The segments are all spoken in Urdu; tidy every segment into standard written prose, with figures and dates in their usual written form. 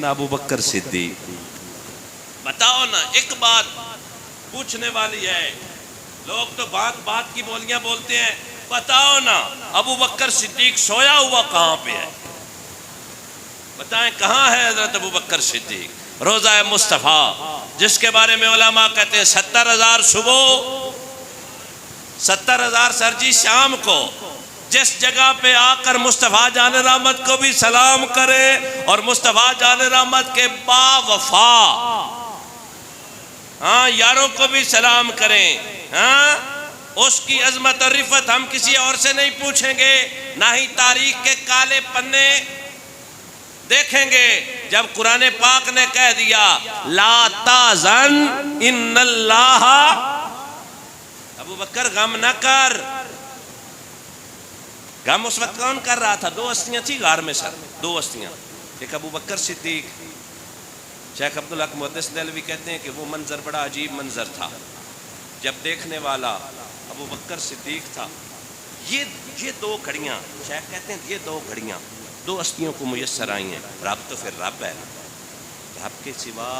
ابو بکر صدیق، بتاؤ نا، ایک بات پوچھنے والی ہے، لوگ تو بات بات کی بولیاں بولتے ہیں، بتاؤ نا ابو بکر صدیق سویا ہوا کہاں پہ ہے؟ بتائیں کہاں ہے حضرت ابو بکر صدیق؟ روضہ مصطفیٰ جس کے بارے میں علماء کہتے ہیں 70,000 صبح 70,000 سرجی شام کو جس جگہ پہ آ کر مصطفیٰ جان رحمت کو بھی سلام کرے اور مصطفیٰ جان رحمت کے با وفا یاروں کو بھی سلام کریں، اس کی عظمت اور رفعت ہم کسی اور سے نہیں پوچھیں گے، نہ ہی تاریخ کے کالے پنے دیکھیں گے۔ جب قرآن پاک نے کہہ دیا لا تحزن ان اللہ، ابو بکر غم نہ کر، غم اس وقت کون کر رہا تھا؟ 2 ہستیاں تھی غار میں، سر 2 ہستیاں، ایک ابو بکر صدیق، شیخ عبدالحق محدث دہلوی کہتے ہیں کہ وہ منظر بڑا عجیب منظر تھا، جب دیکھنے والا ابو بکر صدیق تھا۔ یہ 2 گھڑیاں، شیخ کہتے ہیں یہ 2 گھڑیاں 2 ہستیوں کو میسر آئی ہیں، رب تو پھر رب ہے، رب کے سوا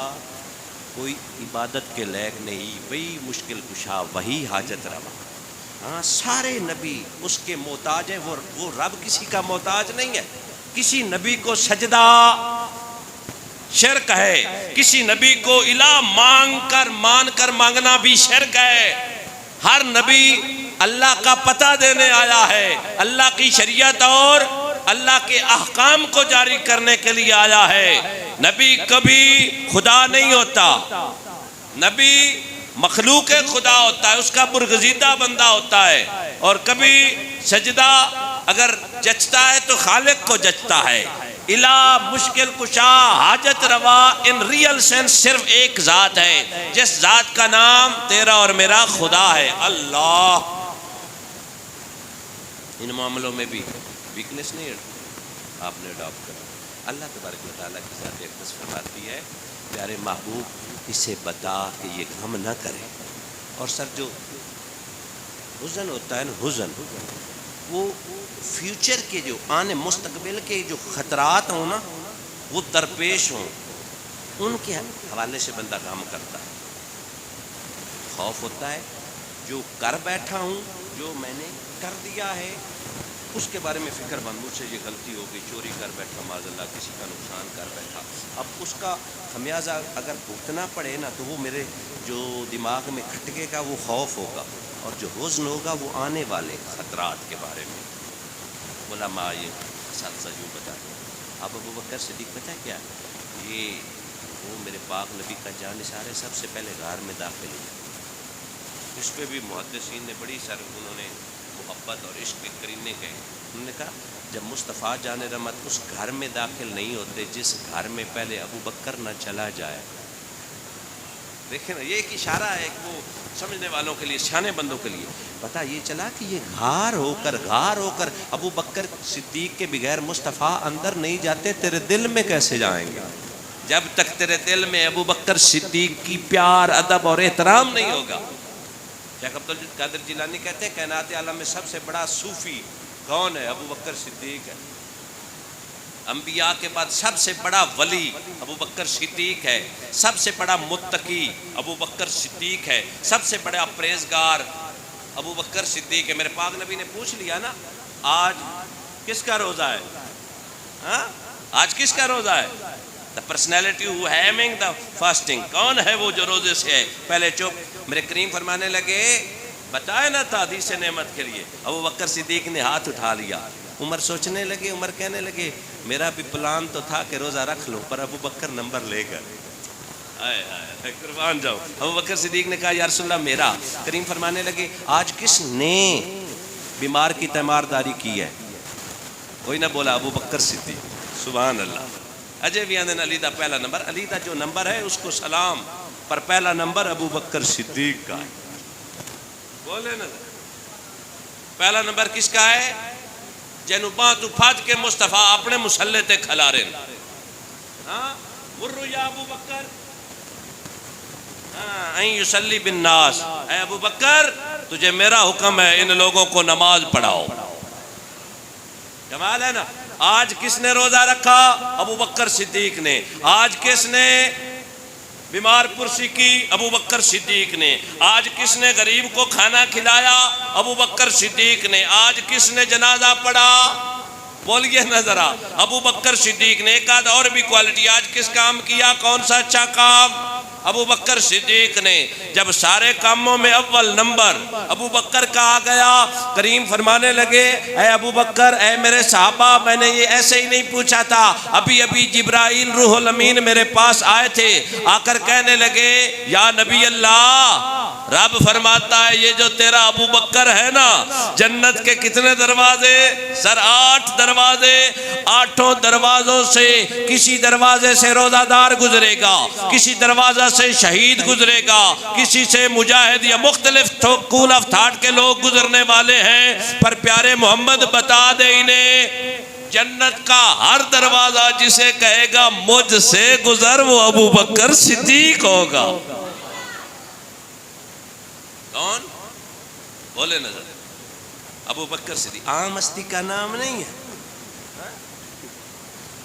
کوئی عبادت کے لائق نہیں، وہی مشکل کشا، وہی حاجت روا، سارے نبی اس کے محتاج ہیں، وہ رب کسی کا محتاج نہیں ہے۔ کسی نبی کو سجدہ شرک ہے، کسی نبی کو الہ مان کر مانگنا بھی شرک ہے۔ ہر نبی اللہ کا پتہ دینے آیا ہے، اللہ کی شریعت اور اللہ کے احکام کو جاری کرنے کے لیے آیا ہے۔ نبی کبھی خدا نہیں ہوتا، نبی مخلوق خدا ہوتا ہے، اس کا برگزیدہ بندہ ہوتا ہے، اور کبھی سجدہ اگر جچتا ہے تو خالق کو جچتا ہے۔ الہ، مشکل کشا، حاجت روا ان ریل سینس صرف ایک ذات ہے، جس ذات کا نام تیرا اور میرا خدا ہے، اللہ۔ ان معاملوں میں بھی ویکنس نہیں آپ نے اڈاپٹ کرا۔ اللہ تبارک و تعالیٰ کی ذات اقدس فرماتی ہے پیارے محبوب اسے بتا کہ یہ غم نہ کرے۔ اور سر جو حزن ہوتا ہے نا، حزن وہ فیوچر کے جو آنے مستقبل کے جو خطرات ہوں نا، وہ درپیش ہوں، ان کے حوالے سے بندہ غم کرتا ہے۔ خوف ہوتا ہے جو کر بیٹھا ہوں، جو میں نے کر دیا ہے اس کے بارے میں فکر بند، مجھ سے یہ غلطی ہو گئی، چوری کر بیٹھا، معاذ اللہ کسی کا نقصان کر بیٹھا، اب اس کا خمیازہ اگر بھگتنا پڑے نا تو وہ میرے جو دماغ میں کھٹکے گا وہ خوف ہوگا، اور جو حزن ہوگا وہ آنے والے خطرات کے بارے میں۔ علماء یہ اساتذہ جو بتاتے ہیں، اب ابو بکر صدیق پتہ ہے کیا، یہ وہ میرے پاک نبی کا جانثار ہے، سب سے پہلے غار میں داخل ہوئے۔ اس پہ بھی محدثین نے بڑی سر انہوں نے محبت اور عشق کے کرینے گئے، انہوں نے کہا جب مصطفیٰ جان رحمت اس گھر میں داخل نہیں ہوتے جس گھر میں پہلے ابو بکر نہ چلا جائے۔ دیکھیں نا، یہ ایک اشارہ ہے کہ وہ سمجھنے والوں کے لیے، سیانے بندوں کے لیے پتہ یہ چلا کہ یہ غار ہو کر ابو بکر صدیق کے بغیر مصطفیٰ اندر نہیں جاتے، تیرے دل میں کیسے جائیں گے؟ جب تک تیرے دل میں ابو بکر صدیق کی پیار، ادب اور احترام نہیں ہوگا۔ شیخ عبدالقادر جیلانی کہتے ہیں کائنات عالم میں سب سے بڑا صوفی کون ہے؟ ابو بکر صدیق ہے۔ انبیاء کے بعد سب سے بڑا ولی ابو بکر صدیق ہے، سب سے بڑا متقی ابو بکر صدیق ہے، سب سے بڑا پرہیزگار ابو بکر صدیق ہے۔ میرے پاک نبی نے پوچھ لیا نا آج کس کا روزہ ہے؟ آج کس کا روزہ ہے؟ The personality who having the fasting، کون ہے وہ جو روزے سے ہے؟ پہلے چپ، میرے کریم فرمانے لگے بتائے نا تحدیث نعمت کے لیے، ابو بکر صدیق نے ہاتھ اٹھا لیا۔ عمر سوچنے لگے، عمر کہنے لگے میرا بھی پلان تو تھا کہ روزہ رکھ لو، پر ابو بکر نمبر لے گئے، قربان جاؤ۔ ابو بکر صدیق نے کہا یا رسول اللہ میرا۔ کریم فرمانے لگے آج کس نے بیمار کی تیمارداری کی ہے؟ کوئی نہ بولا، ابو بکر صدیق۔ سبحان اللہ۔ اجے بھی آندن علی دا پہلا نمبر، علی دا جو نمبر ہے اس کو سلام، پر پہلا نمبر ابو بکر صدیق کا ہے۔ بولے نا پہلا نمبر کس کا ہے؟ جنوباں تو پھاج کے مصطفیٰ اپنے مسلح تے کھلا رہے مرو یا ابو بکر این یصلی بالناس، اے ابو بکر تجھے میرا حکم ہے ان لوگوں کو نماز پڑھاؤ۔ جمال ہے نا۔ آج کس نے روزہ رکھا؟ ابو بکر صدیق نے۔ آج کس نے بیمار پرسی کی؟ ابو بکر صدیق نے۔ آج کس نے غریب کو کھانا کھلایا؟ ابو بکر صدیق نے۔ آج کس نے جنازہ پڑھا؟ بولیے نا ذرا، ابو بکر صدیق نے۔ ایک آدھ اور بھی کوالٹی، آج کس کام کیا؟ کون سا اچھا کام؟ ابو بکر صدیق نے۔ جب سارے کاموں میں اول نمبر ابو بکر کا آ گیا، کریم فرمانے لگے اے ابو بکر، اے میرے صحابہ، میں نے یہ ایسے ہی نہیں پوچھا تھا، ابھی ابھی جبرائیل روح الامین میرے پاس آئے تھے، آ کر کہنے لگے یا نبی اللہ، رب فرماتا ہے یہ جو تیرا ابو بکر ہے نا، جنت کے کتنے دروازے؟ سر 8 دروازے، 8 دروازوں سے کسی دروازے سے روزہ دار گزرے گا، کسی دروازہ سے شہید گزرے گا، کسی سے مجاہد یا مختلف کول آف تھاٹ کے لوگ گزرنے والے ہیں، پر پیارے محمد بتا دے انہیں جنت کا ہر دروازہ جسے کہے گا مجھ سے گزر، وہ ابو بکر صدیق ہوگا۔ کون؟ بولے نظر، ابو بکر صدیق۔ عام ہستی کا نام نہیں ہے،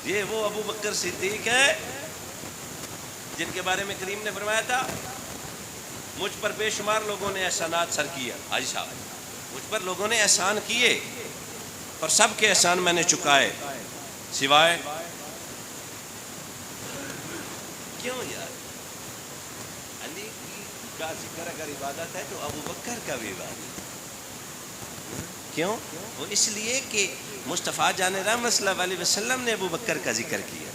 یہ وہ ابو بکر صدیق ہے جن کے بارے میں کریم نے فرمایا تھا مجھ پر بے شمار لوگوں نے احسانات سر کیا، حاجی صاحب مجھ پر لوگوں نے احسان کیے، پر سب کے احسان میں نے چکائے سوائے کیوں یار؟ علی کا ذکر اگر عبادت ہے تو ابو بکر کا بھی عبادت۔ کیوں؟ وہ اس لیے کہ مصطفیٰ جان رحمت صلی اللہ علیہ وسلم نے ابو بکر کا ذکر کیا۔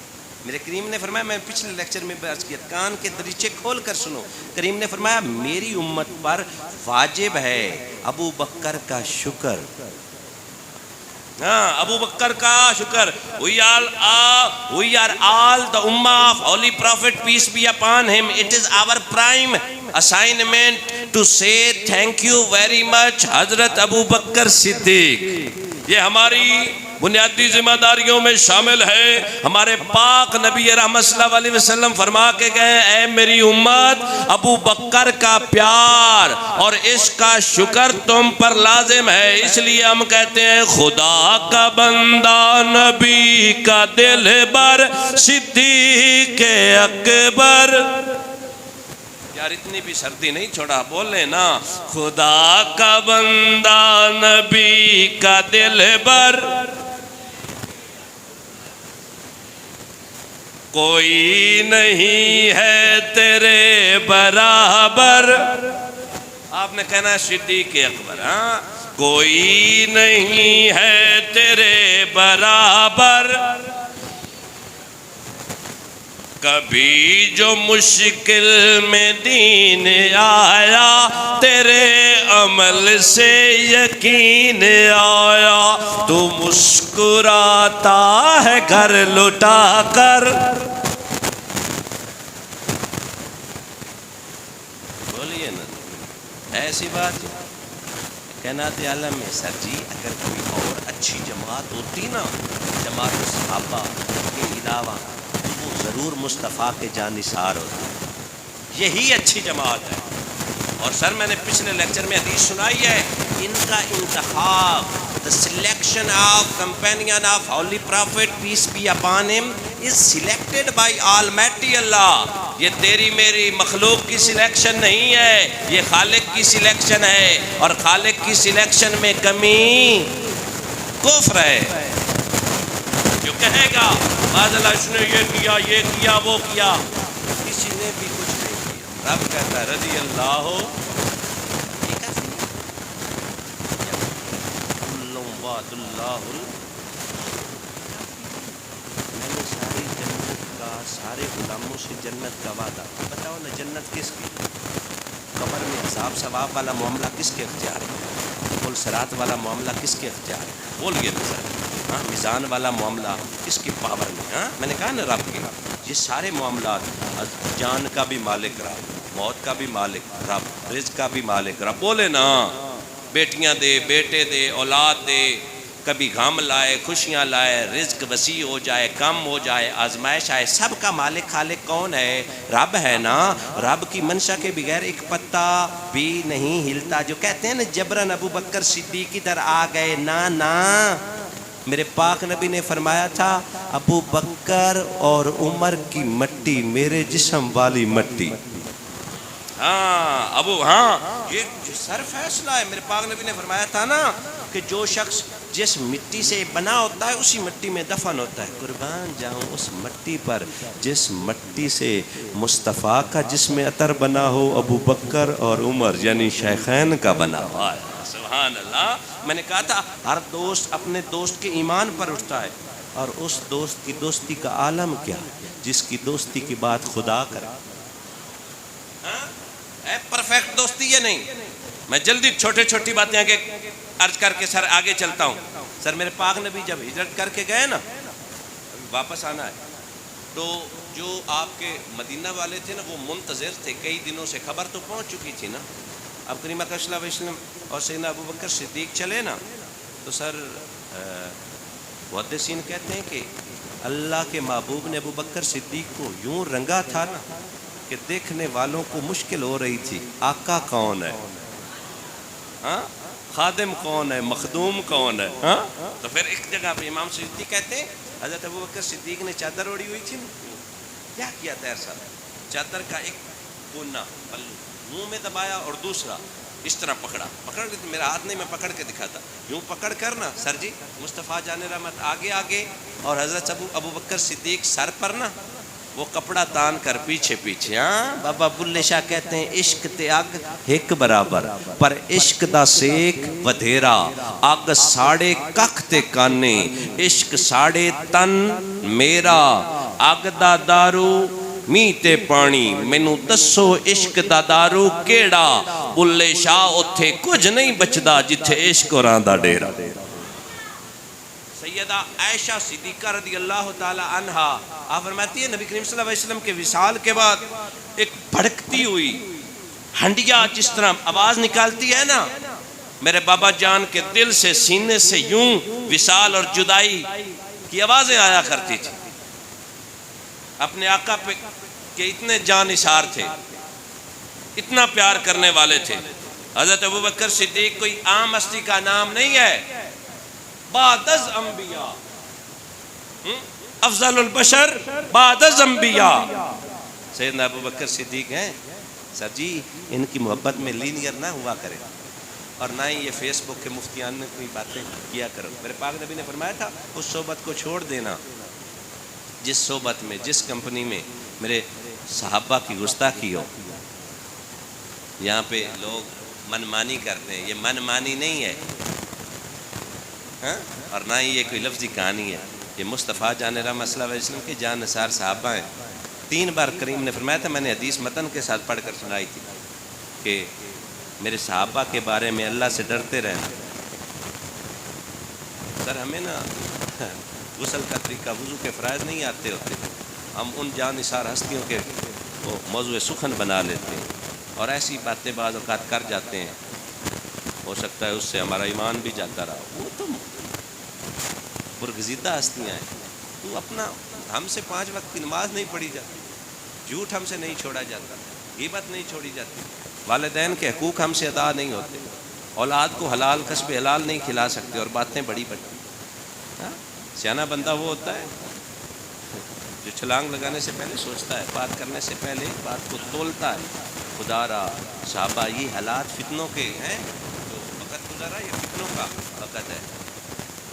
میرے کریم نے فرمایا، میں پچھلے لیکچر میں عرض کیا، کان کے دریچے کھول کر سنو، کریم نے فرمایا میری امت پر واجب ہے ابو بکر کا شکر۔ ابو بکر کا شکر۔ We are all the ummah of Holy Prophet, peace be upon him. It is our prime assignment to say thank you very much حضرت ابو بکر صدیق۔ یہ ہماری بنیادی ذمہ داریوں میں شامل ہے۔ ہمارے پاک نبی رحمت صلی اللہ علیہ وسلم فرما کے گئے اے میری امت، ابو بکر کا پیار اور اس کا شکر تم پر لازم ہے۔ اس لیے ہم کہتے ہیں خدا کا بندہ، نبی کا دل بر، صدیق اکبر۔ یار اتنی بھی سردی نہیں چھوڑا، بولے نا، خدا کا بندہ، نبی کا دل بر، کوئی نہیں ہے تیرے برابر۔ آپ نے کہنا ہے صدیق اکبر، ہاں، کوئی نہیں ہے تیرے برابر، کبھی جو مشکل میں دین آیا، تیرے عمل سے یقین آیا، تو مسکراتا ہے گھر لٹا کر۔ بولیے نا، ایسی بات کائنات عالم میں سر جی اگر کوئی اور اچھی جماعت ہوتی نا، جماعت صحابہ کے علاوہ، وہ ضرور مصطفیٰ کے جانثار ہوتا۔ یہی اچھی جماعت ہے۔ اور سر میں نے پچھلے لیکچر میں حدیث سنائی ہے، ان کا انتخاب، the selection of companion of Holy Prophet peace be upon him is selected by Almighty Allah۔ یہ تیری میری مخلوق کی سلیکشن نہیں ہے، یہ خالق کی سلیکشن ہے، اور خالق کی سلیکشن میں کمی کفر ہے۔ جو کہے گا معاذ اللہ اس نے یہ کیا، یہ کیا، وہ کیا، کسی نے بھی کچھ نہیں کیا۔ رب کہتا ہے رضی اللہ ہو، میں نے ساری جنت کا، سارے غلاموں سے جنت کا وعدہ۔ بتاؤ نا جنت کس کی؟ قبر میں حساب ثواب والا معاملہ کس کے اختیار ہے؟ پل صراط والا معاملہ کس کے اختیار ہے؟ بولیے نا سر، ہاں، میزان والا معاملہ کس کی پاور میں؟ ہاں، میں نے کہا نا رب کے، یہ سارے معاملات، جان کا بھی مالک رب، موت کا بھی مالک رب، رزق کا بھی مالک رب۔ بولے نا، بیٹیاں دے، بیٹے دے، اولاد دے، کبھی غم لائے، خوشیاں لائے، رزق وسیع ہو جائے، کم ہو جائے، آزمائش آئے، سب کا مالک خالق کون ہے؟ رب ہے نا۔ رب کی منشا کے بغیر ایک پتا بھی نہیں ہلتا۔ جو کہتے ہیں نا جبرن ابو بکر صدیق ادھر آ گئے، نا نا، میرے پاک نبی نے فرمایا تھا ابو بکر اور عمر کی مٹی میرے جسم والی مٹی. یہ سر فیصلہ ہے. میرے پاک نبی نے فرمایا تھا نا کہ جو شخص جس مٹی سے بنا ہوتا ہے اسی مٹی میں دفن ہوتا ہے. قربان جاؤں اس مٹی پر جس مٹی سے مصطفیٰ کا جسم عطر بنا ہو ابو بکر اور عمر یعنی شیخین کا بنا ہوا ہے. سبحان اللہ. میں نے کہا تھا ہر دوست اپنے دوست کے ایمان پر اٹھتا ہے اور اس دوست کی دوستی کا عالم کیا جس کی دوستی کی بات خدا کرے. پرفیکٹ دوستی یہ نہیں. میں جلدی چھوٹی باتیں آگے عرض کر کے سر آگے چلتا ہوں. سر میرے پاک نبی جب ہجرت کر کے گئے نا واپس آنا ہے تو جو آپ کے مدینہ والے تھے نا وہ منتظر تھے کئی دنوں سے. خبر تو پہنچ چکی تھی نا. اب کریم اکرم صلی اللہ علیہ وسلم اور سیدنا ابو بکر صدیق چلے نا تو سر محدثین کہتے ہیں کہ اللہ کے محبوب نے ابو بکر صدیق کو یوں رنگا تھا نا کہ دیکھنے والوں کو مشکل ہو رہی تھی آقا کون ہے, خادم کون ہے, مخدوم کون ہے. تو پھر ایک جگہ پہ امام سیوطی کہتے ہیں حضرت ابو بکر صدیق نے چادر اوڑی ہوئی تھی نا, کیا کیا تھا ایسا چادر کا ایک کونا پلو منہ میں دبایا اور دوسرا اس طرح پکڑ کے, میرا ہاتھ نہیں میں پکڑ کے دکھاتا, یوں پکڑ کر نا سر جی مصطفیٰ جان رحمت آگے اور حضرت ابو بکر صدیق سر پر نا وہ کپڑا تان کر پیچھے. بابا بلے شاہ کہتے ہیں عشق تے اگ ایک برابر پر عشق دا سیک ودھیرا, اگ ساڑے ککھ تے کانے عشق ساڑے تن میرا, اگ دا دارو می تے پانی مینوں دسو عشق دا دارو کیڑا, بلے شاہ اتھے کچھ نہیں بچدا جتھے عشق اوراں دا ڈیرا. سیدہ عائشہ صدیقہ رضی اللہ تعالی عنہا آپ فرماتی ہے نبی کریم صلی اللہ علیہ وسلم کے وصال کے بعد ایک بھڑکتی ہوئی ہنڈیا جس طرح آواز نکالتی ہے نا میرے بابا جان کے دل سے سینے سے یوں وصال اور جدائی کی آوازیں آیا کرتی تھی. اپنے آقا پہ کہ اتنے جان نثار تھے, اتنا پیار کرنے والے تھے. حضرت ابوبکر صدیق کوئی عام ہستی کا نام نہیں ہے, بعد از انبیاء, افضل البشر بعد از انبیاء سیدنا ابوبکر صدیق ہیں. سر جی ان کی محبت میں لینئر نہ ہوا کرے اور نہ ہی یہ فیس بک کے مفتیان میں کوئی باتیں کیا کرو. میرے پاک نبی نے فرمایا تھا اس صحبت کو چھوڑ دینا جس صحبت میں جس کمپنی میں میرے صحابہ کی گستاخی ہو. یہاں پہ لوگ منمانی کرتے ہیں, یہ منمانی نہیں ہے اور نہ ہی یہ کوئی لفظی کہانی ہے. یہ مصطفیٰ جان رحمت صلی اللہ علیہ وسلم کے جان نثار صحابہ ہیں. 3 بار کریم نے فرمایا تھا, میں نے حدیث متن کے ساتھ پڑھ کر سنائی تھی کہ میرے صحابہ کے بارے میں اللہ سے ڈرتے رہنا. سر ہمیں نا غسل کا طریقہ وضو کے فرائض نہیں آتے ہوتے, ہم ان جان نثار ہستیوں کے وہ موضوع سخن بنا لیتے ہیں اور ایسی باتیں بعض اوقات کر جاتے ہیں. ہو سکتا ہے اس سے ہمارا ایمان بھی جاتا رہا. وہ تو برگزیدہ ہستیاں ہیں. تو اپنا ہم سے 5 وقت کی نماز نہیں پڑھی جاتی, جھوٹ ہم سے نہیں چھوڑا جاتا, غیبت نہیں چھوڑی جاتی, والدین کے حقوق ہم سے ادا نہیں ہوتے, اولاد کو حلال کسب حلال نہیں کھلا سکتے اور باتیں بڑی بڑی. سیانہ بندہ وہ ہوتا ہے جو چھلانگ لگانے سے پہلے سوچتا ہے, بات کرنے سے پہلے بات کو تولتا ہے. خدا را صحابہ یہ حالات فتنوں کے ہیں, جو وقت گزارا یہ فتنوں کا وقت ہے.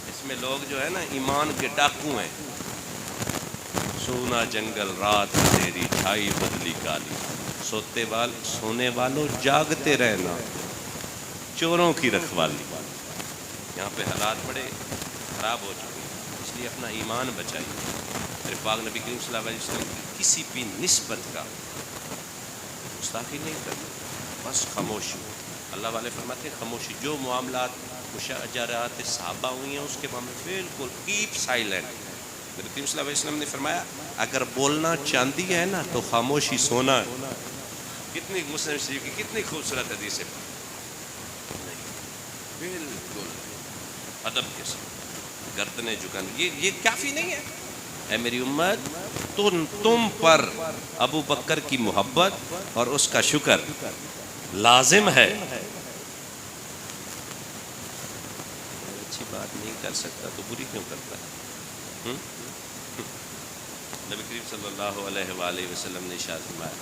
اس میں لوگ جو ہے نا ایمان کے ڈاکو ہیں. سونا جنگل رات تیری چھائی بدلی کالی, سونے والوں جاگتے رہنا چوروں کی رکھوالی. یہاں پہ حالات بڑے خراب ہو چکے ہیں, اس لیے اپنا ایمان بچائیے. میرے پاک نبی کریم صلی اللہ علیہ وسلم کی کسی بھی نسبت کا گستاخی نہیں کرنا, بس خاموشی. اللہ والے فرماتے ہیں خاموشی. جو معاملات مشاجرات صحابہ ہوئی ہیں اس کے معاملے بالکل کیپ سائلنٹ. میرے کریم صلی اللہ علیہ وسلم نے فرمایا اگر بولنا چاندی ہے نا تو خاموشی سونا ہے. کتنی مسلم شریف کی کتنی خوبصورت حدیث ہے, بالکل ادب کے ساتھ گردنیں جھکانا یہ کافی نہیں ہے. اے میری امت, تم پر ابو بکر کی محبت اور اس کا شکر لازم ہے. اچھی بات نہیں کر سکتا تو بری کیوں کرتا ہے؟ نبی کریم صلی اللہ علیہ وآلہ وسلم نے ارشاد فرمایا،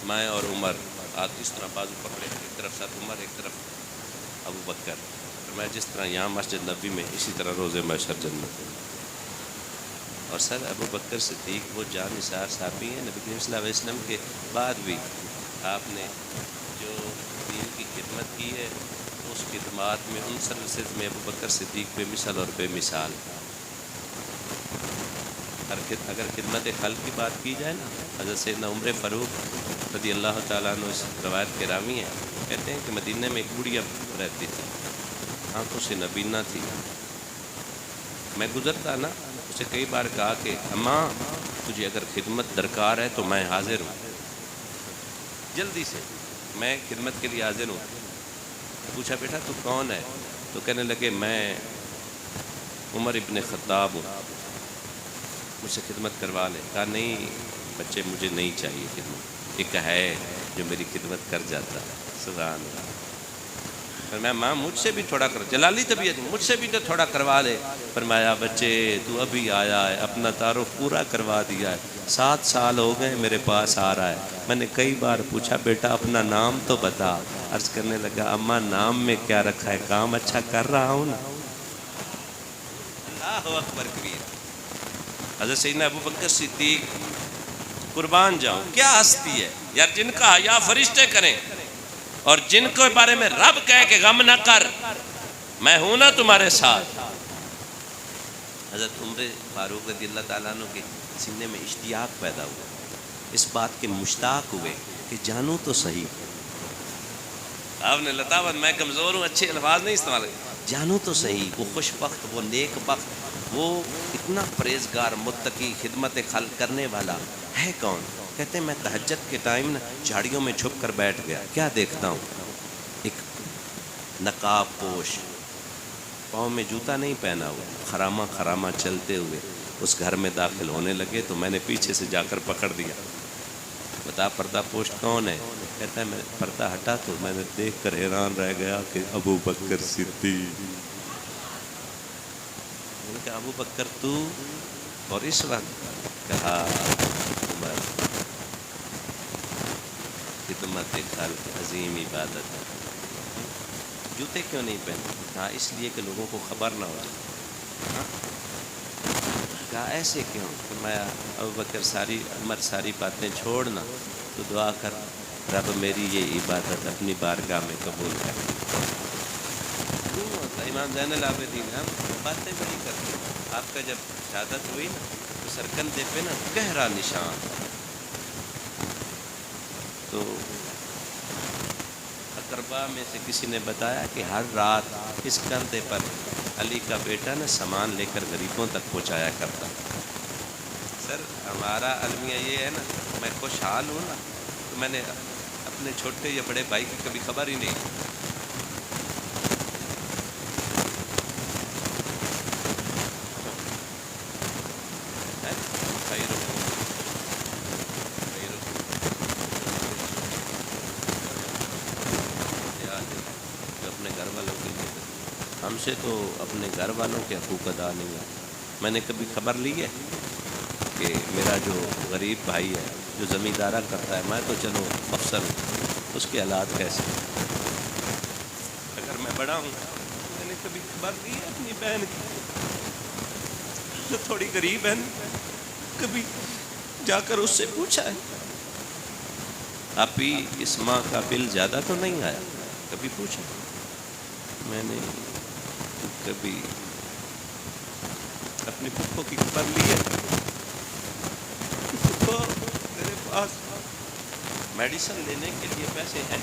میں اور عمر ہاتھ اس طرح بازو پکڑے، ایک طرف سر عمر ایک طرف ابو بکر، میں جس طرح یہاں مسجد نبی میں اسی طرح روز محشر جنت میں۔ اور سر ابو بکر صدیق وہ جان نثار صحابی ہیں، نبی کریم صلی اللہ علیہ وسلم کے بعد بھی آپ نے جو دین کی خدمت کی ہے اس خدمات میں ان سروسز میں ابو بکر صدیق بے مثال اور بے مثال۔ اگر خدمت خلق کی بات کی جائے نا، حضرت سیدنا عمر فاروق رضی اللہ تعالیٰ عنہ اس روایت کے راوی ہیں، کہتے ہیں کہ مدینہ میں ایک بڑھیا رہتی تھی، آنکھوں سے نبینہ تھی، میں گزرتا نا اسے کئی بار کہا کہ اماں تجھے اگر خدمت درکار ہے تو میں حاضر ہوں، جلدی سے میں خدمت کے لیے حاضر ہوں۔ پوچھا بیٹا تو کون ہے؟ تو کہنے لگے میں عمر ابن خطاب ہوں، مجھ سے خدمت کروا لے۔ کہا نہیں بچے مجھے نہیں چاہیے خدمت، ایک ہے جو میری خدمت کر جاتا ہے۔ سبحان اللہ۔ فرمایا ماں مجھ سے بھی تھوڑا کر، جلالی طبیعت مجھ سے بھی تو تھوڑا کروا لے۔ فرمایا بچے تو ابھی آیا ہے، اپنا تعارف پورا کروا دیا ہے، 7 سال ہو گئے میرے پاس آ رہا ہے، میں نے کئی بار پوچھا بیٹا اپنا نام تو بتا۔ عرض کرنے لگا اماں نام میں کیا رکھا ہے، کام اچھا کر رہا ہوں نا۔ اللہ اکبر کبیر۔ حضرت سیدنا ابو بکر صدیق، قربان جاؤں کیا ہستی ہے یار، جن کا حیا فرشتے کریں اور جن کے بارے میں رب کہے کہ غم نہ کر میں ہوں نا تمہارے ساتھ۔ حضرت عمر فاروق رضی اللہ تعالیٰ عنہ کے سینے میں اشتیاق پیدا ہوا، اس بات کے مشتاق ہوئے کہ جانوں تو صحیح۔ آپ نے لطافت، میں کمزور ہوں اچھے الفاظ نہیں استعمال کرے، جانوں تو صحیح وہ خوش بخت، وہ نیک بخت، وہ اتنا پرہیزگار متقی خدمت خلق کرنے والا ہے کون؟ کہتے ہیں میں تہجد کے ٹائم نا جھاڑیوں میں چھپ کر بیٹھ گیا، کیا دیکھتا ہوں ایک نقاب پوش، پاؤں میں جوتا نہیں پہنا ہوا، خرامہ خرامہ چلتے ہوئے اس گھر میں داخل ہونے لگے تو میں نے پیچھے سے جا کر پکڑ دیا، بتا پردہ پوش کون ہے؟ کہتا ہے میں پردہ ہٹا تو میں نے دیکھ کر حیران رہ گیا کہ ابو بکر صدیق۔ میں نے کہا ابو بکر تو؟ اور اس وقت کہا عمر خدمت خلق عظیم عبادت ہے۔ جوتے کیوں نہیں پہنے؟ ہاں اس لیے کہ لوگوں کو خبر نہ ہو جائے۔ کہا ایسے کیوں؟ فرمایا ابو بکر عمر ساری باتیں چھوڑنا تو دعا کر رب میری یہ عبادت اپنی بارگاہ میں قبول کر۔ کیوں ہوتا امام زین العابدین ہم باتیں بڑی کرتے ہیں، آپ کا جب شہادت ہوئی نا تو سرکندے پہ نا گہرا نشان، تو اقربا میں سے کسی نے بتایا کہ ہر رات اس کندھے پر علی کا بیٹا نا سامان لے کر غریبوں تک پہنچایا کرتا۔ سر ہمارا المیہ یہ ہے نا، میں خوشحال ہوں نا تو میں نے اپنے چھوٹے یا بڑے بھائی کی کبھی خبر ہی نہیں۔ اپنے گھر والوں کے لیے ہم سے تو اپنے گھر والوں کے حقوق ادا نہیں ہے۔ میں نے کبھی خبر لی ہے کہ میرا جو غریب بھائی ہے جو زمیندارہ کرتا ہے، میں تو چلو افسر ہوں، اس کے حالات کیسے؟ اگر میں بڑا ہوں میں نے کبھی خبر لی ہے اپنی بہن کی جو تھوڑی غریب ہے، کبھی جا کر اس سے پوچھا ہے آپ ہی اس ماہ کا بل زیادہ تو نہیں آیا؟ کبھی پوچھا؟ میں نے کبھی اپنی پھپھو کی خبر لی ہے؟ پھپھو میرے پاس میڈیسن لینے کے لیے پیسے ہیں؟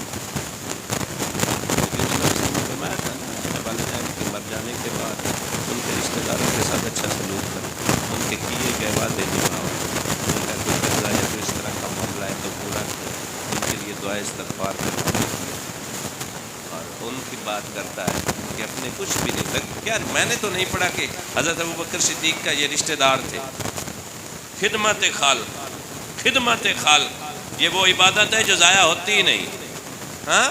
فرمایا تھا نا والدین کے مر جانے کے بعد ان کے رشتہ داروں کے ساتھ اچھا سلوک کریں، ان کے کیے گئے وعدے نبھاؤ، ان کا کوئی قرضہ یا کوئی اس طرح کا معاملہ ہے تو پورا کریں، ان کے لیے دعا استغفار کریں۔ اور ان کی بات کرتا ہے کہ اپنے کچھ بھی نہیں لگے، کیا میں نے تو نہیں پڑھا کہ حضرت ابو بکر صدیق کا یہ رشتہ دار تھے۔ خدمت خالق یہ وہ عبادت ہے جو ضائع ہوتی ہی نہیں۔ ہاں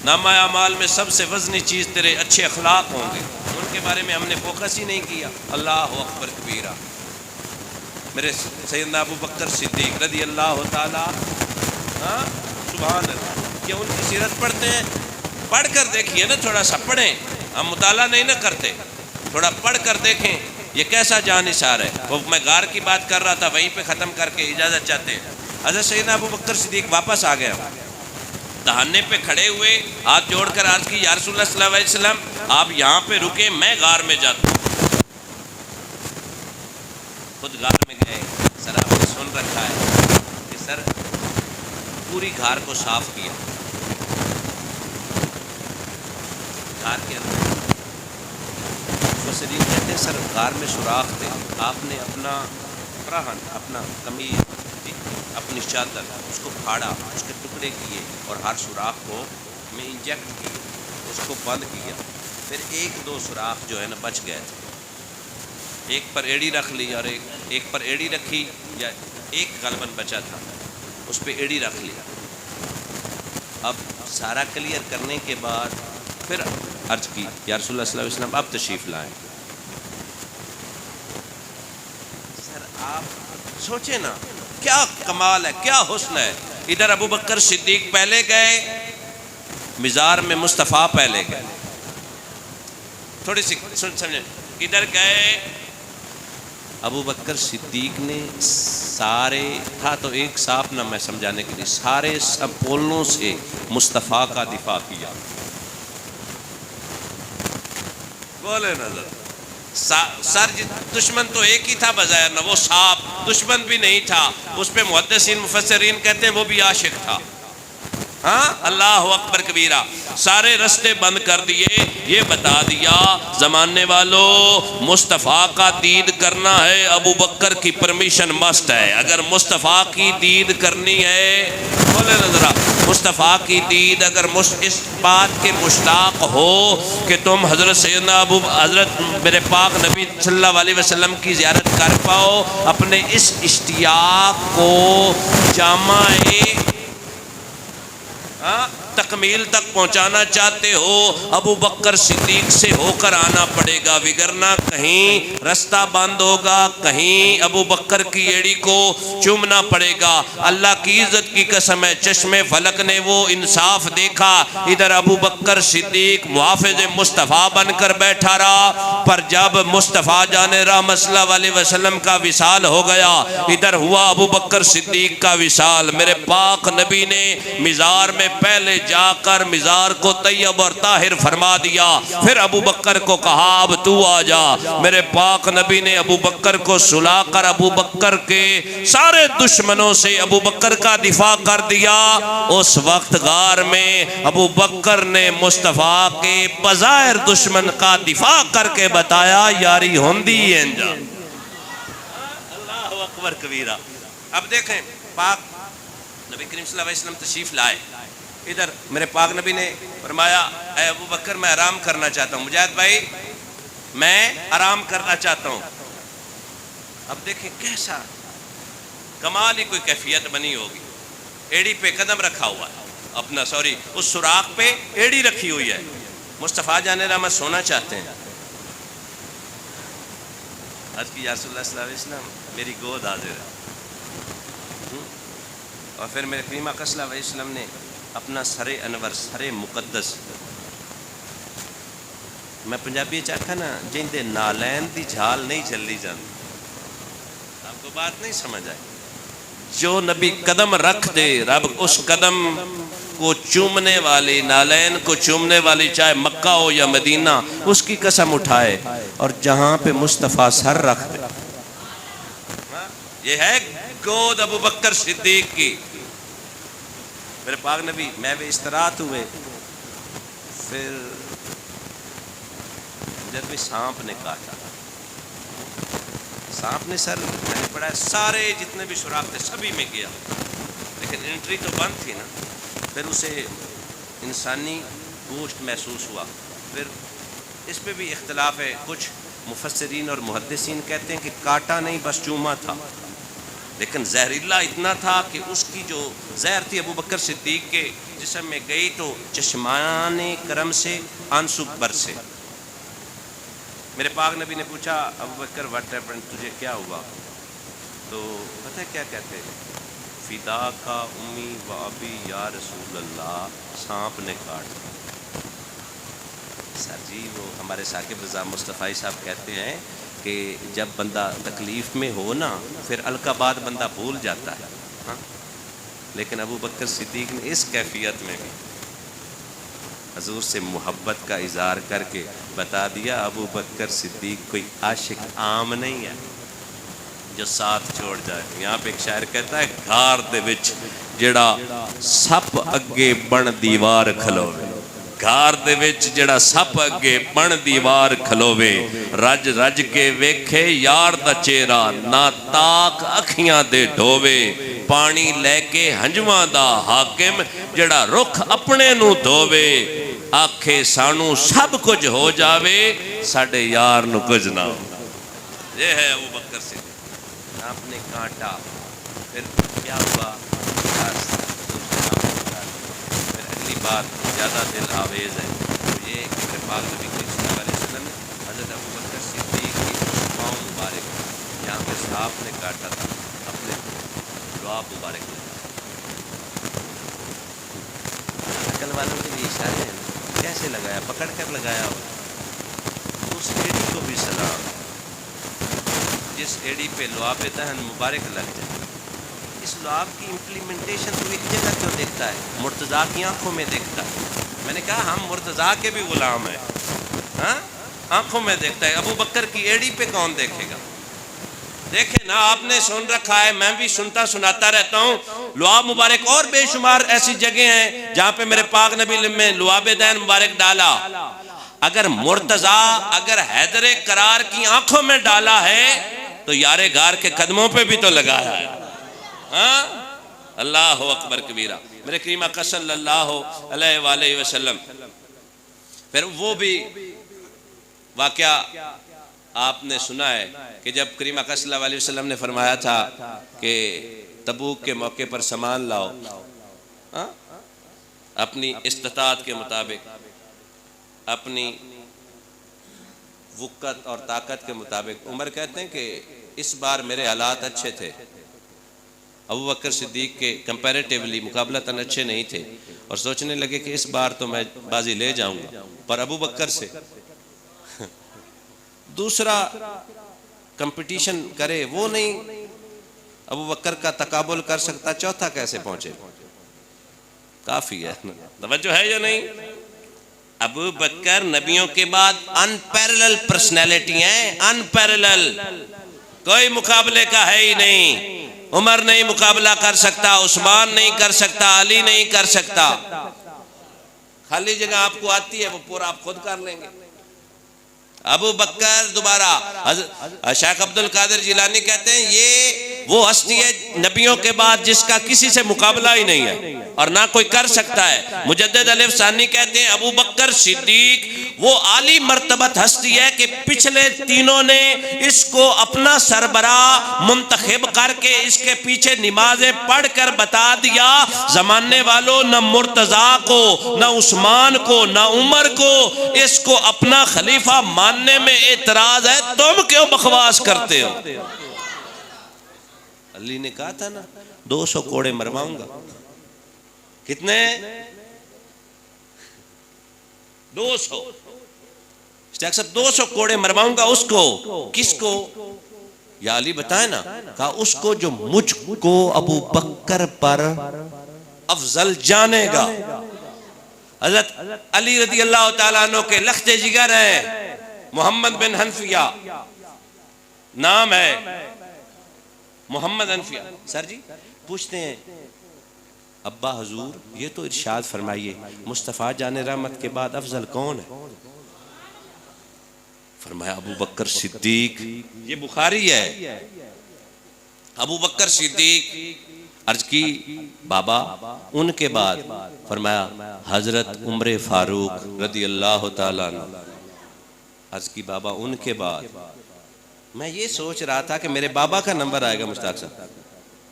نامہ اعمال میں سب سے وزنی چیز تیرے اچھے اخلاق ہوں گے، ان کے بارے میں ہم نے فوکس ہی نہیں کیا. اللہ اکبر کبیرہ. میرے سیدنا ابو بکر صدیق رضی اللہ تعالی، سبحان اللہ. کیا ان کی سیرت پڑھتے ہیں؟ پڑھ کر دیکھیے نا، تھوڑا سا پڑھیں. ہم مطالعہ نہیں نہ کرتے، تھوڑا پڑھ کر دیکھیں یہ کیسا جانثار ہے. وہ میں غار کی بات کر رہا تھا، وہیں پہ ختم کر کے اجازت چاہتے ہیں. حضرت سیدنا ابو بکر صدیق واپس آ گیا، دہانے پہ کھڑے ہوئے، ہاتھ جوڑ کر عرض کی یا رسول اللہ صلی اللہ علیہ وسلم آپ یہاں پہ رکے، میں غار میں جاتا ہوں. خود غار میں گئے. سر آپ نے سن رکھا ہے کہ سر پوری غار کو صاف کیا. غار کے اندر مفسرین کہتے ہیں سر غار میں سوراخ تھے. آپ نے اپنا پراہن، اپنا قمیض، اپنی چادر، اس کو پھاڑا، اس کے ٹکڑے کیے اور ہر سوراخ کو میں انجیکٹ کیا، اس کو بند کیا. پھر ایک دو سوراخ جو ہے نا بچ گئے تھے. ایک پر ایڑی رکھ لی اور ایک پر ایڑی رکھی، یا ایک غالباً بچا تھا اس پہ ایڑی رکھ لیا. اب سارا کلیئر کرنے کے بعد پھر عرض کی یا رسول اللہ صلی اللہ علیہ وسلم آپ تشریف لائیں. سر آپ سوچیں نا کیا کمال ہے، کیا حسن ہے. ادھر ابو بکر صدیق پہلے گئے مزار میں، مصطفیٰ پہلے گئے. تھوڑی سی سمجھیں، ادھر گئے ابو بکر صدیق نے سارے تھا تو ایک صاف نہ میں سمجھانے کے لیے سارے سب پولوں سے مصطفیٰ کا دفاع کیا. بولے نظر سر دشمن تو ایک ہی تھا بظاہر نہ، وہ صاحب دشمن بھی نہیں تھا. اس پہ محدثین مفسرین کہتے ہیں وہ بھی عاشق تھا. ہاں اللہ اکبر کبیرہ. سارے رستے بند کر دیے. یہ بتا دیا زمانے والوں مصطفیٰ کا دید کرنا ہے، ابو بکر کی پرمیشن مست ہے. اگر مصطفیٰ کی دید کرنی ہے، بولے ذرا، مصطفیٰ کی دید اگر اس بات کے مشتاق ہو کہ تم حضرت سیدنا حضرت میرے پاک نبی صلی اللہ علیہ وسلم کی زیارت کر پاؤ، اپنے اس اشتیاق کو جامع تکمیل تک پہنچانا چاہتے ہو، ابو بکر صدیق سے ہو کر آنا پڑے گا، وگرنہ کہیں رستہ بند ہوگا، کہیں ابو بکر کی ایڑی کو چومنا پڑے گا. اللہ کی عزت کی قسم ہے، چشم فلک نے وہ انصاف دیکھا. ادھر ابو بکر صدیق محافظ مصطفیٰ بن کر بیٹھا رہا، پر جب مصطفیٰ جان رحمت صلی اللہ علیہ وسلم کا وصال ہو گیا، ادھر ہوا ابو بکر صدیق کا وصال. میرے پاک نبی نے مزار میں پہلے جا کر مزار کو طیب اور طاہر فرما دیا. پھر ابو بکر کو کہا اب تو آ جا. میرے پاک نبی نے ابو بکر کو سلا کر ابو بکر کے سارے دشمنوں سے ابو بکر کا دفاع کر دیا. اس وقت غار میں ابو بکر نے مصطفیٰ کے بظاہر دشمن کا دفاع کر کے بتایا یاری ہوندی انجا. اللہ اکبر کبیرہ. اب دیکھیں پاک نبی کریم صلی اللہ علیہ وسلم تشریف لائے. ادھر میرے پاک نبی نے فرمایا اے ابو بکر میں آرام کرنا چاہتا ہوں. مجاہد بھائی میں آرام کرنا چاہتا ہوں. اب دیکھیں کیسا کمال ہی کوئی کیفیت بنی ہوگی. ایڑی پہ قدم رکھا ہوا ہے اپنا، سوری اس سوراخ پہ ایڑی رکھی ہوئی ہے. مصطفیٰ جان رحمت سونا چاہتے ہیں. عرض کی یا رسول اللہ صلی اللہ علیہ وسلم میری گود حاضر ہے. اور پھر میرے کریم آقا صلی اللہ علیہ وسلم نے اپنا سر انور، سر مقدس، میں پنجابی چاہتا نا جن دے نالین دی جھال نہیں چلی جاتی. آپ کو بات نہیں سمجھ آئی؟ جو نبی قدم رکھ دے رب اس قدم کو چومنے والی، نالین کو چومنے والی، چاہے مکہ ہو یا مدینہ، اس کی قسم اٹھائے. اور جہاں پہ مصطفیٰ سر رکھ دے، یہ ہے گود ابو بکر صدیق کی. میرے پاک نبی میں بھی استراحت ہوئے. پھر جب بھی سانپ نے کاٹا، سانپ نے سر میں نے پڑھا سارے جتنے بھی سوراخ تھے سبھی میں گیا، لیکن انٹری تو بند تھی نا. پھر اسے انسانی گوشت محسوس ہوا. پھر اس پہ بھی اختلاف ہے. کچھ مفسرین اور محدثین کہتے ہیں کہ کاٹا نہیں بس چوما تھا، لیکن زہریلا اتنا تھا کہ اس کی جو زہر تھی ابو بکر صدیق کے جسم میں گئی تو چشمان کرم سے آنسو برسے. میرے پاک نبی نے پوچھا ابو بکر واٹ ہیپنڈ، تجھے کیا ہوا؟ تو پتہ ہے کیا کہتے ہیں؟ فدا کا امی و ابی یا رسول اللہ، سانپ نے کاٹ دیا۔ سر جی وہ ہمارے ثاقب رضا مصطفی صاحب کہتے ہیں کہ جب بندہ تکلیف میں ہو نا پھر القابات بندہ بھول جاتا ہے، ہاں؟ لیکن ابو بکر صدیق نے اس کیفیت میں بھی حضور سے محبت کا اظہار کر کے بتا دیا ابو بکر صدیق کوئی عاشق عام نہیں ہے جو ساتھ چھوڑ جائے۔ یہاں پہ ایک شاعر کہتا ہے گھار دے وچ جڑا سپ اگے بن دیوار کھلوے، گھار دے وچ جڑا سپ اگے بن دیوار کھلوے، رج رج کے ویکھے یار دا چہرہ، نہ تاک اکھیاں دے ڈھوے، پانی لے کے ہنجواں دا حاکم جڑا رخ اپنے نو دھوے، آکھے سانو سب کچھ ہو جاوے ساڈے یار نو کچھ نہ ہو۔ یہ ہے ابو بکر سے آپ نے کانٹا، پھر کیا ہوا؟ پھر اگلی بات زیادہ دل آویز ہے، تو یہ کہ میرے پاک نبی صلی اللہ علیہ وسلم نے حضرت ابو بکر صدیق کی پاؤں مبارک جہاں پہ سانپ نے کاٹا تھا اپنے لعاب مبارک لگایا۔ عقل والوں کے لیے اشارے ہیں، کیسے لگایا؟ پکڑ کر لگایا ہو۔ اس ایڑی کو بھی سلام جس ایڑی پہ لعاب دہن مبارک لگ جائے۔ اس لعاب کی امپلیمنٹیشن تو ایک جگہ کیوں دیکھتا ہے؟ مرتضیٰ کی آنکھوں میں دیکھتا ہے۔ میں نے کہا ہم مرتضیٰ کے بھی غلام ہیں، ہاں؟ آنکھوں میں دیکھتا ہے، ابو بکر کی ایڑی پہ کون دیکھے گا؟ دیکھیں نا، آپ نے سن رکھا ہے، میں بھی سنتا سناتا رہتا ہوں، لعاب مبارک اور بے شمار ایسی جگہ ہیں جہاں پہ میرے پاک نبی نے لعاب دہن مبارک ڈالا۔ اگر مرتضیٰ اگر حیدر قرار کی آنکھوں میں ڈالا ہے تو یار غار کے قدموں پہ بھی تو لگایا ہے، ہاں؟ اللہ اکبر کبیرہ، میرے کریم آقا صلی اللہ علیہ وآلہ وسلم۔ پھر وہ بھی واقعہ آپ نے سنا ہے کہ جب کریم آقا صلی اللہ علیہ وسلم نے فرمایا تھا کہ تبوک کے موقع پر سامان لاؤ، ہاں؟ اپنی استطاعت کے مطابق، اپنی وقت اور طاقت کے مطابق۔ عمر کہتے ہیں کہ اس بار میرے حالات اچھے تھے، ابو بکر صدیق کے کمپیریٹیولی مقابلتاً اچھے نہیں تھے، اور سوچنے لگے کہ اس بار تو میں بازی لے جاؤں گا، پر ابو بکر سے دوسرا کمپٹیشن کرے وہ نہیں ابو بکر کا تقابل کر سکتا، چوتھا کیسے پہنچے؟ کافی ہے، توجہ ہے یا نہیں؟ ابو بکر نبیوں کے بعد انپیرلل پرسنالٹی ہیں، انپیرلل، کوئی مقابلے کا ہے ہی نہیں۔ عمر نہیں مقابلہ کر سکتا، عثمان نہیں کر سکتا، علی نہیں کر سکتا۔ خالی جگہ آپ کو آتی ہے وہ پورا آپ خود کر لیں گے۔ ابو بکر دوبارہ شیخ عبد القادر جیلانی کہتے ہیں یہ وہ ہستی ہے نبیوں کے بعد جس کا کسی سے مقابلہ ہی نہیں ہے اور نہ کوئی کر سکتا ہے۔ مجدد الف ثانی کہتے ہیں ابو بکر صدیق وہ عالی مرتبت ہستی ہے کہ پچھلے تینوں نے اس کو اپنا سربراہ منتخب کر کے اس کے پیچھے نمازیں پڑھ کر بتا دیا، زمانے والوں نہ مرتضیٰ کو، نہ عثمان کو، نہ عمر کو اس کو اپنا خلیفہ ماننے میں اعتراض ہے، تم کیوں بکواس کرتے ہو؟ علی نے کہا تھا نا 200 کوڑے مرواؤں گا۔ کتنے؟ 200 200 کوڑے مرواؤں گا۔ اس کو، کس کو؟ یا علی بتائے نا، کہا اس کو جو مجھ کو ابو بکر پر افضل جانے گا۔ حضرت علی رضی اللہ تعالیٰ عنہ کے لخت جگر ہیں، محمد بن حنفیہ نام ہے، محمد حنفیہ۔ سر جی پوچھتے ہیں ابا حضور یہ تو ارشاد فرمائیے مصطفیٰ جان رحمت کے بعد افضل کون ہے؟ فرمایا ابو بکر صدیق۔ یہ بخاری ہے، ابو بکر صدیق۔ عرض کی بابا ان کے بعد؟ فرمایا حضرت عمر فاروق رضی اللہ تعالیٰ عنہ۔ عرض کی بابا ان کے بعد؟ میں یہ سوچ رہا تھا کہ میرے بابا کا نمبر آئے گا مشتاق صاحب،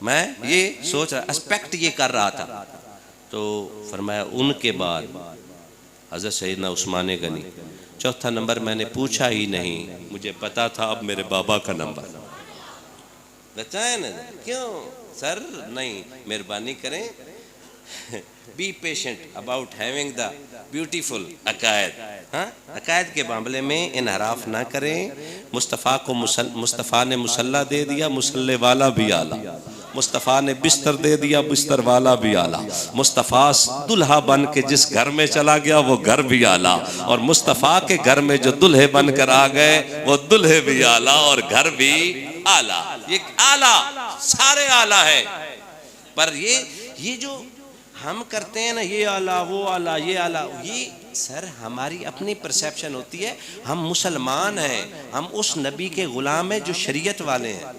میں یہ سوچ رہا، اسپیکٹ یہ کر رہا تھا۔ تو فرمایا ان کے بعد حضرت سیدنا عثمان غنی۔ چوتھا نمبر میں نے پوچھا ہی نہیں، مجھے پتا تھا اب میرے بابا کا نمبر بتائیں نا کیوں سر نہیں، مہربانی کریں be patient about having the beautiful عقائد. ہاں عقائد کے معاملے میں انحراف نہ کریں. مصطفیٰ کو مصطفیٰ نے مسلح دے دیا، مسلح والا بھی آلہ. مصطفیٰ نے بستر دے دیا، بستر والا بھی آلہ. مصطفیٰ دلہا بن کے جس گھر میں چلا گیا وہ گھر بھی آلہ، اور مصطفیٰ کے گھر میں جو دلہے بن کر آ گئے وہ دلہے بھی آلہ اور گھر بھی آلہ. یہ آلہ سارے آلہ ہیں. پر یہ جو ہم کرتے ہیں نا، یہ آلہ وہ آلہ یہ آلہ، یہ سر ہماری اپنی پرسیپشن ہوتی ہے. ہم مسلمان ہیں، ہم اس نبی کے غلام ہیں جو شریعت والے ہیں،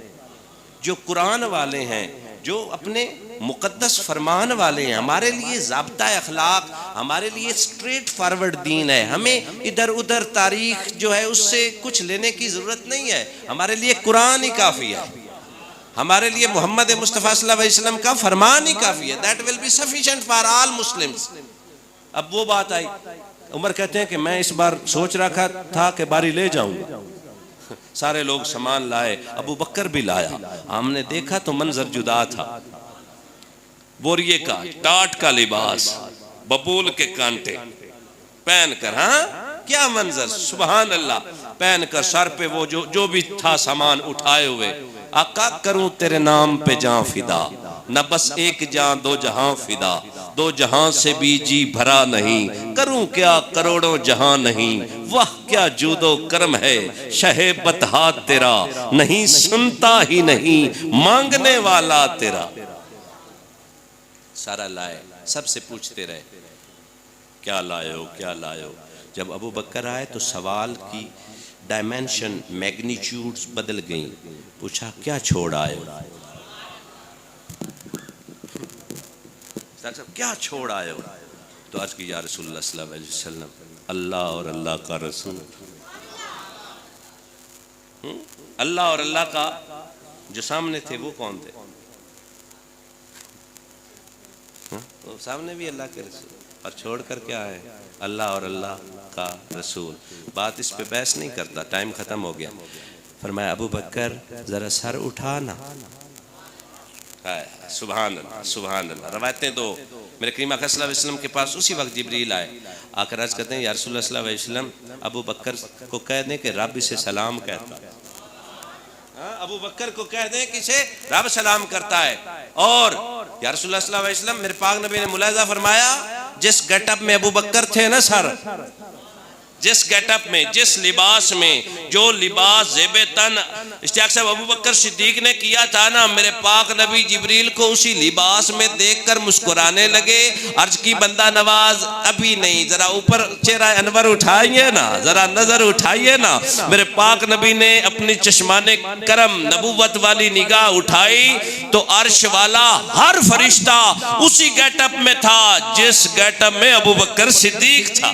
جو قرآن والے ہیں، جو اپنے مقدس فرمان والے ہیں. ہمارے لیے ضابطہ اخلاق، ہمارے لیے سٹریٹ فارورڈ دین ہے. ہمیں ادھر ادھر تاریخ جو ہے اس سے کچھ لینے کی ضرورت نہیں ہے. ہمارے لیے قرآن ہی کافی ہے، ہمارے لیے محمد مصطفیٰ صلی اللہ علیہ وسلم کا فرمان ہی کافی ہے. That will be sufficient for all Muslims. اب وہ بات آئی، عمر کہتے ہیں کہ میں اس بار سوچ رکھا تھا کہ باری لے جاؤں. سارے لوگ سامان لائے، ابو بکر بھی لایا. ہم نے دیکھا تو منظر جدا تھا. بوریے کا ٹاٹ کا لباس، ببول کے کانٹے پہن کر، ہاں کیا منظر، سبحان اللہ. پہن کر سر پہ وہ جو بھی تھا سامان اٹھائے ہوئے. آقا کروں تیرے نام پہ جان فدا، نہ بس ایک جان دو جہاں فدا. دو جہاں سے بھی جی بھرا نہیں، کروں کیا کروڑوں جہاں نہیں. واہ کیا جود و کرم ہے شہ بطحا تیرا، نہیں سنتا ہی نہیں مانگنے والا تیرا. سارا لائے، سب سے پوچھتے رہے کیا لائے ہو کیا لائے ہو. جب ابو بکر آئے تو سوال کی ڈائمینشن میگنیچیوڈز بدل گئیں. پوچھا کیا چھوڑ آئے ہو، کیا چھوڑ آئے ہو؟ تو عرض کی یا رسول اللہ صلی اللہ علیہ وسلم، اللہ اور اللہ کا رسول. اللہ اور اللہ کا جو سامنے تھے وہ کون تھے؟ وہ سامنے بھی اللہ کے رسول، اور چھوڑ کر کیا ہے؟ اللہ اور اللہ کا رسول. بات اس پہ بحث نہیں کرتا، ٹائم ختم ہو گیا. فرمایا ابو بکر ذرا سر اٹھانا. سبحان اللہ سبحان اللہ. روایتیں دو. میرے کریم آقا صلی اللہ علیہ وسلم کے پاس اسی وقت جبریل آئے، آ کر عرض کرتے ہیں یا رسول اللہ صلی اللہ علیہ وسلم ابو بکر کو کہہ دیں کہ رب اسے سلام کہتا ہے. ابو بکر کو کہہ دیں کہ اسے رب سلام کرتا ہے. اور یا رسول اللہ صلی اللہ علیہ وسلم میرے پاک نبی نے ملاحظہ فرمایا جس گیٹ اپ میں ابو بکر تھے نا سر، جس گیٹ اپ میں، جس لباس میں، جو لباس زیب تن اشتیاق صاحب ابو بکر صدیق نے کیا تھا نا، میرے پاک نبی جبریل کو اسی لباس میں دیکھ کر مسکرانے لگے. عرض کی بندہ نواز ابھی نہیں، ذرا اوپر چہرہ انور اٹھائیے نا، ذرا نظر اٹھائیے نا. میرے پاک نبی نے اپنی چشمان کرم نبوت والی نگاہ اٹھائی تو عرش والا ہر فرشتہ اسی گیٹ اپ میں تھا جس گیٹ اپ میں ابو بکر صدیق تھا.